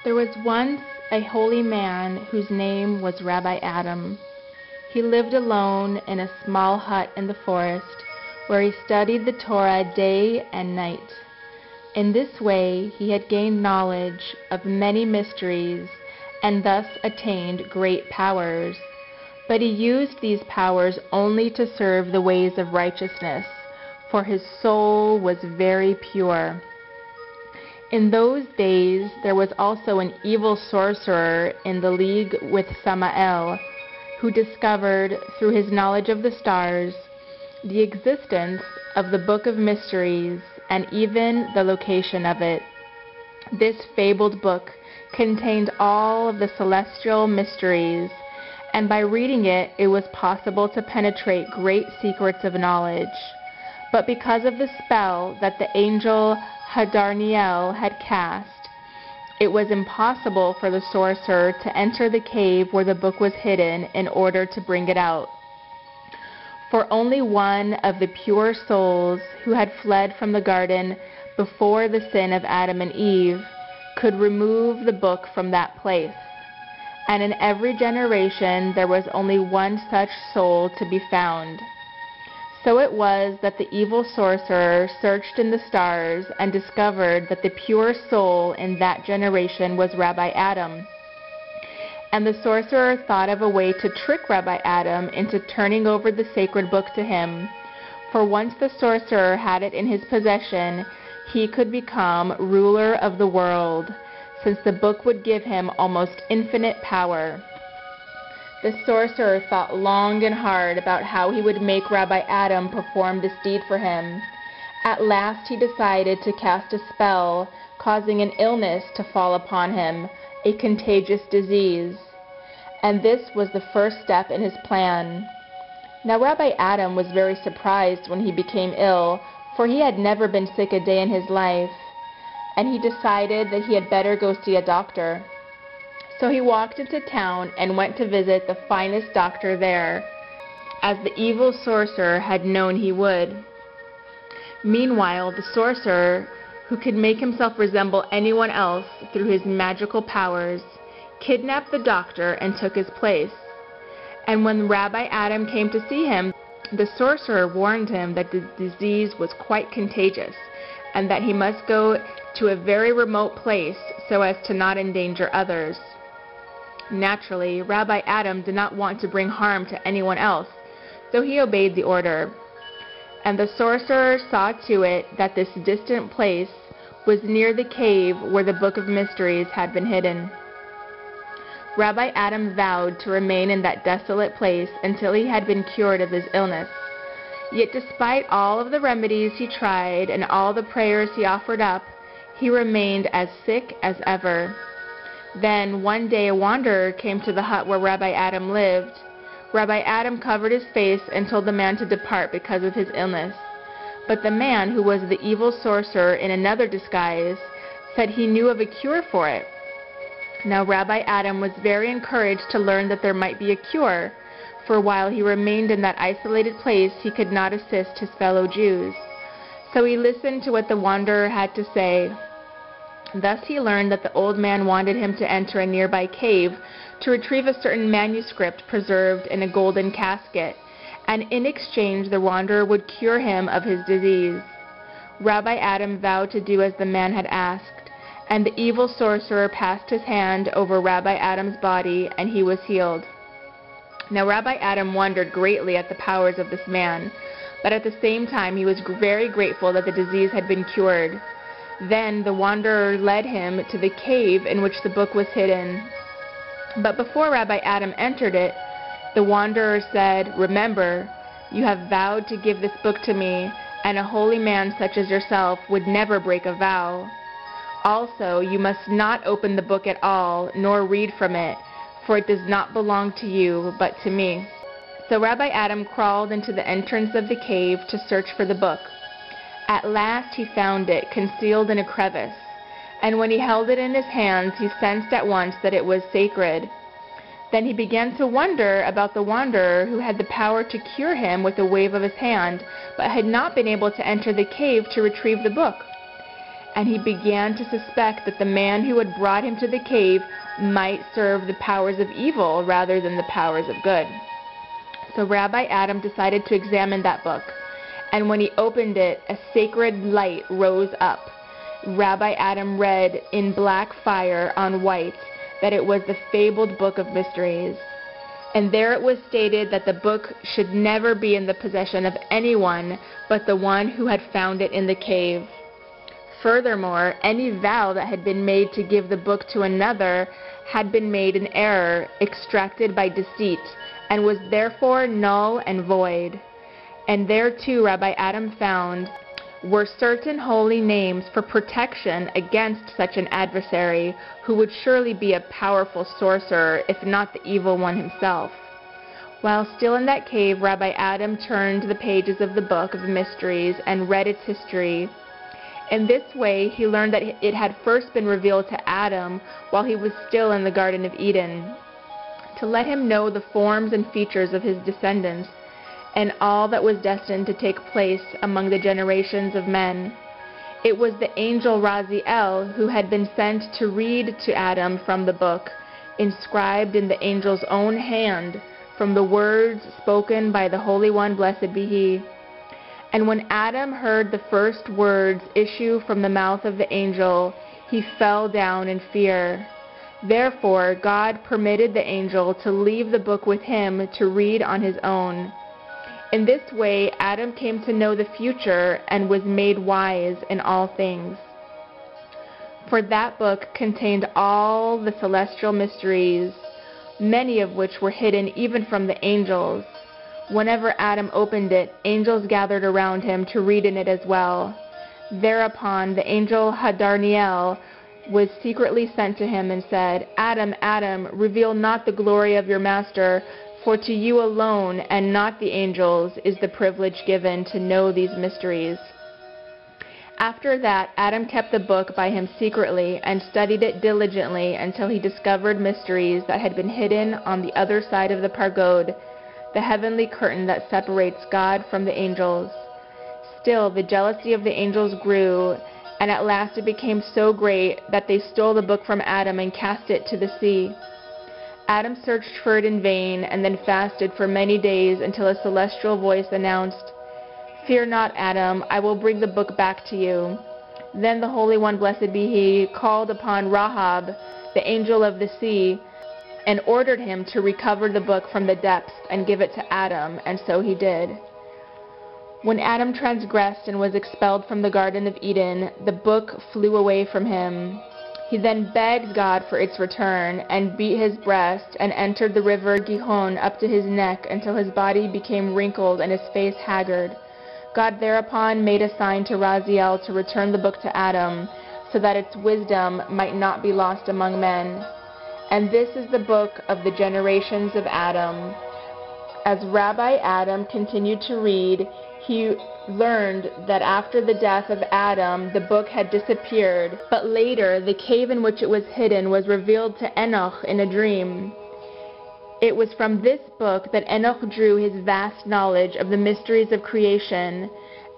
There was once a holy man whose name was Rabbi Adam. He lived alone in a small hut in the forest where he studied the Torah day and night. In this way he had gained knowledge of many mysteries and thus attained great powers. But he used these powers only to serve the ways of righteousness, for his soul was very pure. In those days there was also an evil sorcerer in the league with Samael, who discovered, through his knowledge of the stars, the existence of the Book of Mysteries and even the location of it. This fabled book contained all of the celestial mysteries, and by reading it, it was possible to penetrate great secrets of knowledge. But because of the spell that the angel Hadarniel had cast, it was impossible for the sorcerer to enter the cave where the book was hidden in order to bring it out. For only one of the pure souls who had fled from the garden before the sin of Adam and Eve could remove the book from that place. And in every generation there was only one such soul to be found. So it was that the evil sorcerer searched in the stars and discovered that the pure soul in that generation was Rabbi Adam. And the sorcerer thought of a way to trick Rabbi Adam into turning over the sacred book to him. For once the sorcerer had it in his possession, he could become ruler of the world, since the book would give him almost infinite power. The sorcerer thought long and hard about how he would make Rabbi Adam perform this deed for him. At last he decided to cast a spell, causing an illness to fall upon him, a contagious disease. And this was the first step in his plan. Now Rabbi Adam was very surprised when he became ill, for he had never been sick a day in his life, and he decided that he had better go see a doctor. So he walked into town and went to visit the finest doctor there, as the evil sorcerer had known he would. Meanwhile, the sorcerer, who could make himself resemble anyone else through his magical powers, kidnapped the doctor and took his place. And when Rabbi Adam came to see him, the sorcerer warned him that the disease was quite contagious, and that he must go to a very remote place so as to not endanger others. Naturally, Rabbi Adam did not want to bring harm to anyone else, so he obeyed the order. And the sorcerer saw to it that this distant place was near the cave where the Book of Mysteries had been hidden. Rabbi Adam vowed to remain in that desolate place until he had been cured of his illness. Yet despite all of the remedies he tried and all the prayers he offered up, he remained as sick as ever. Then one day a wanderer came to the hut where Rabbi Adam lived. Rabbi Adam covered his face and told the man to depart because of his illness. But the man, who was the evil sorcerer in another disguise, said he knew of a cure for it. Now Rabbi Adam was very encouraged to learn that there might be a cure, for while he remained in that isolated place, he could not assist his fellow Jews. So he listened to what the wanderer had to say. Thus he learned that the old man wanted him to enter a nearby cave to retrieve a certain manuscript preserved in a golden casket, and in exchange the wanderer would cure him of his disease. Rabbi Adam vowed to do as the man had asked, and the evil sorcerer passed his hand over Rabbi Adam's body, and he was healed. Now Rabbi Adam wondered greatly at the powers of this man, but at the same time he was very grateful that the disease had been cured. Then the wanderer led him to the cave in which the book was hidden. But before Rabbi Adam entered it, the wanderer said, "Remember, you have vowed to give this book to me, and a holy man such as yourself would never break a vow. Also, you must not open the book at all, nor read from it, for it does not belong to you, but to me." So Rabbi Adam crawled into the entrance of the cave to search for the book. At last he found it, concealed in a crevice, and when he held it in his hands, he sensed at once that it was sacred. Then he began to wonder about the wanderer who had the power to cure him with a wave of his hand, but had not been able to enter the cave to retrieve the book. and he began to suspect that the man who had brought him to the cave might serve the powers of evil rather than the powers of good. So Rabbi Adam decided to examine that book, and when he opened it, a sacred light rose up. Rabbi Adam read in black fire on white that it was the fabled book of mysteries. And there it was stated that the book should never be in the possession of anyone but the one who had found it in the cave. Furthermore, any vow that had been made to give the book to another had been made in error, extracted by deceit, and was therefore null and void. And there too Rabbi Adam found were certain holy names for protection against such an adversary, who would surely be a powerful sorcerer, if not the evil one himself. While still in that cave, Rabbi Adam turned the pages of the book of mysteries and read its history. In this way, he learned that it had first been revealed to Adam while he was still in the Garden of Eden, to let him know the forms and features of his descendants, and all that was destined to take place among the generations of men. It was the angel Raziel who had been sent to read to Adam from the book, inscribed in the angel's own hand, from the words spoken by the Holy One, blessed be he. And when Adam heard the first words issue from the mouth of the angel, he fell down in fear. Therefore, God permitted the angel to leave the book with him to read on his own. In this way, Adam came to know the future and was made wise in all things. For that book contained all the celestial mysteries, many of which were hidden even from the angels. Whenever Adam opened it, angels gathered around him to read in it as well. Thereupon the angel Hadarniel was secretly sent to him and said, Adam, Adam, reveal not the glory of your master, for to you alone, and not the angels, is the privilege given to know these mysteries. After that, Adam kept the book by him secretly and studied it diligently until he discovered mysteries that had been hidden on the other side of the Pargod, the heavenly curtain that separates God from the angels. Still, the jealousy of the angels grew, and at last it became so great that they stole the book from Adam and cast it to the sea. Adam searched for it in vain, and then fasted for many days until a celestial voice announced, Fear not, Adam, I will bring the book back to you. Then the Holy One, blessed be he, called upon Rahab, the angel of the sea, and ordered him to recover the book from the depths and give it to Adam, and so he did. When Adam transgressed and was expelled from the Garden of Eden, the book flew away from him. He then begged God for its return, and beat his breast, and entered the river Gihon up to his neck until his body became wrinkled and his face haggard. God thereupon made a sign to Raziel to return the book to Adam, so that its wisdom might not be lost among men. And this is the book of the generations of Adam. As Rabbi Adam continued to read, he learned that after the death of Adam, the book had disappeared, but later the cave in which it was hidden was revealed to Enoch in a dream. It was from this book that Enoch drew his vast knowledge of the mysteries of creation,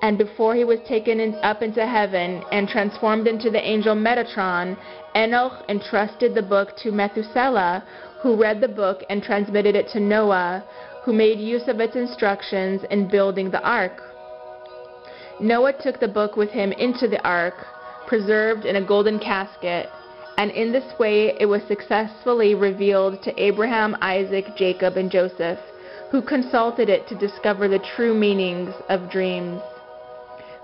and before he was taken up into heaven and transformed into the angel Metatron, Enoch entrusted the book to Methuselah, who read the book and transmitted it to Noah, who made use of its instructions in building the ark. Noah took the book with him into the ark, preserved in a golden casket, and in this way it was successfully revealed to Abraham, Isaac, Jacob, and Joseph, who consulted it to discover the true meanings of dreams.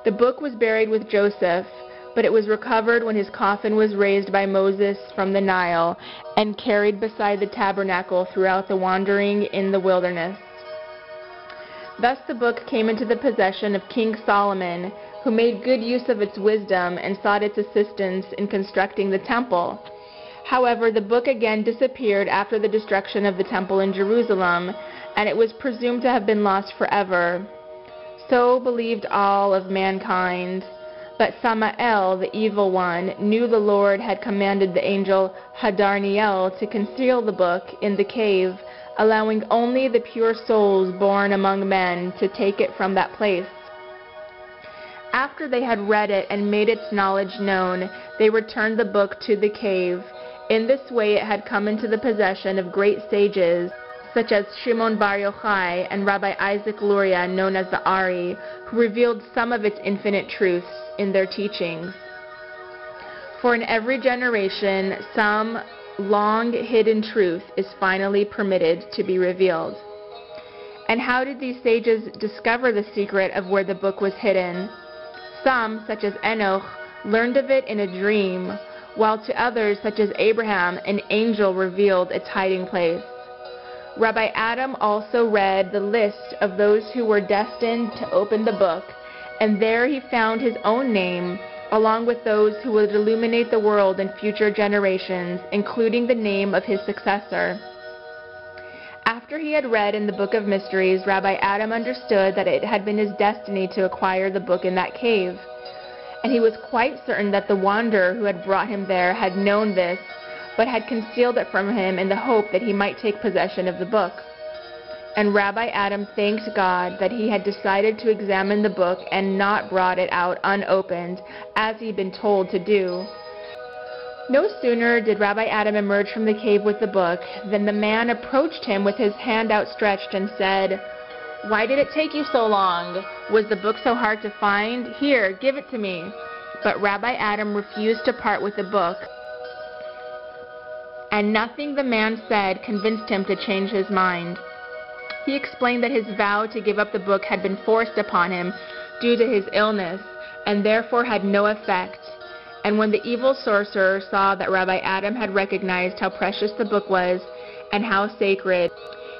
The book was buried with Joseph, but it was recovered when his coffin was raised by Moses from the Nile and carried beside the tabernacle throughout the wandering in the wilderness. Thus the book came into the possession of King Solomon, who made good use of its wisdom and sought its assistance in constructing the temple. However, the book again disappeared after the destruction of the temple in Jerusalem, and it was presumed to have been lost forever. So believed all of mankind. But Samael, the evil one, knew the Lord had commanded the angel Hadarniel to conceal the book in the cave, allowing only the pure souls born among men to take it from that place. After they had read it and made its knowledge known, they returned the book to the cave. In this way it had come into the possession of great sages, such as Shimon Bar Yochai and Rabbi Isaac Luria, known as the Ari, who revealed some of its infinite truths in their teachings. For in every generation, some long-hidden truth is finally permitted to be revealed. And how did these sages discover the secret of where the book was hidden? Some, such as Enoch, learned of it in a dream, while to others, such as Abraham, an angel revealed its hiding place. Rabbi Adam also read the list of those who were destined to open the book, and there he found his own name, along with those who would illuminate the world in future generations, including the name of his successor. After he had read in the Book of Mysteries, Rabbi Adam understood that it had been his destiny to acquire the book in that cave, and he was quite certain that the wanderer who had brought him there had known this, but had concealed it from him in the hope that he might take possession of the book. And Rabbi Adam thanked God that he had decided to examine the book and not brought it out unopened, as he had been told to do. No sooner did Rabbi Adam emerge from the cave with the book than the man approached him with his hand outstretched and said, "Why did it take you so long? Was the book so hard to find? Here, give it to me." But Rabbi Adam refused to part with the book, and nothing the man said convinced him to change his mind. He explained that his vow to give up the book had been forced upon him due to his illness, and therefore had no effect. And when the evil sorcerer saw that Rabbi Adam had recognized how precious the book was and how sacred,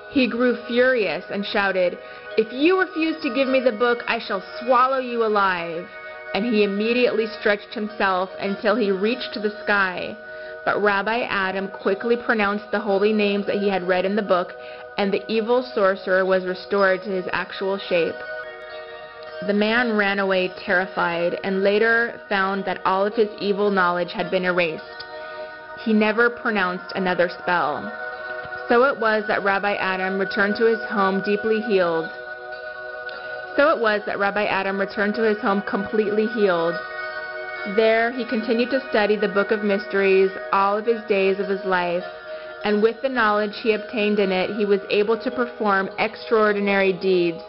he grew furious and shouted, "If you refuse to give me the book, I shall swallow you alive." And he immediately stretched himself until he reached to the sky. But Rabbi Adam quickly pronounced the holy names that he had read in the book, and the evil sorcerer was restored to his actual shape. The man ran away terrified, and later found that all of his evil knowledge had been erased. He never pronounced another spell. So it was that Rabbi Adam returned to his home deeply healed. So it was that Rabbi Adam returned to his home completely healed. There he continued to study the Book of Mysteries all of his days of his life, and with the knowledge he obtained in it, he was able to perform extraordinary deeds.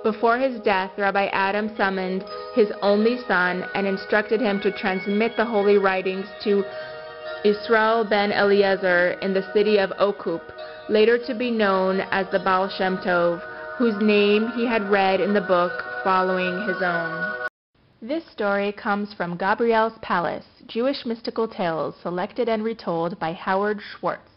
Before his death, Rabbi Adam summoned his only son and instructed him to transmit the holy writings to Israel ben Eliezer in the city of Okup, later to be known as the Baal Shem Tov, whose name he had read in the book following his own. This story comes from Gabriel's Palace, Jewish Mystical Tales, selected and retold by Howard Schwartz.